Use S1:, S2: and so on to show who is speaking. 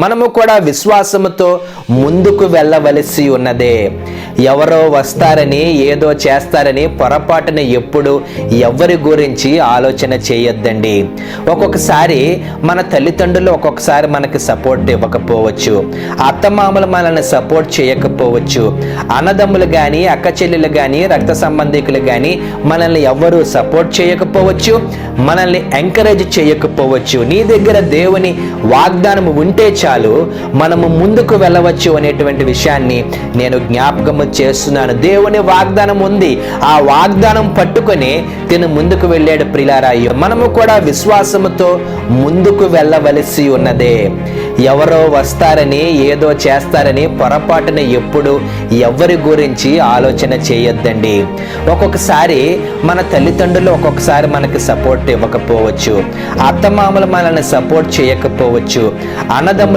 S1: మనము కూడా విశ్వాసముతో ముందుకు వెళ్ళవలసి ఉన్నదే. ఎవరో వస్తారని ఏదో చేస్తారని పొరపాటున ఎప్పుడు ఎవరి గురించి ఆలోచన చేయొద్దండి. ఒక్కొక్కసారి మన తల్లిదండ్రులు ఒక్కొక్కసారి మనకి సపోర్ట్ ఇవ్వకపోవచ్చు, అత్తమామలు మనల్ని సపోర్ట్ చేయకపోవచ్చు, అన్నదమ్ములు కానీ అక్క చెల్లెలు కానీ రక్త సంబంధికులు కానీ మనల్ని ఎవరు సపోర్ట్ చేయకపోవచ్చు, మనల్ని ఎంకరేజ్ చేయకపోవచ్చు. నీ దగ్గర దేవుని వాగ్దానం ఉంటే చాలు, మనము ముందుకు వెళ్ళవచ్చు అనేటువంటి విషయాన్ని నేను జ్ఞాపకం చేస్తున్నాను. దేవుని వాగ్దానం ఉంది, ఆ వాగ్దానం పట్టుకొని తిను ముందుకు వెళ్ళాడు. ప్రియులారా, మనము కూడా విశ్వాసముతో ముందుకు వెళ్ళవలసి ఉన్నదే. ఎవరో వస్తారని ఏదో చేస్తారని పొరపాటున ఎప్పుడు ఎవరి గురించి ఆలోచన చేయొద్దండి. ఒక్కొక్కసారి మన తల్లిదండ్రులు ఒక్కొక్కసారి మనకి సపోర్ట్ ఇవ్వకపోవచ్చు, అత్తమామలు మనల్ని సపోర్ట్ చేయకపోవచ్చు, అన్నదమ్ములు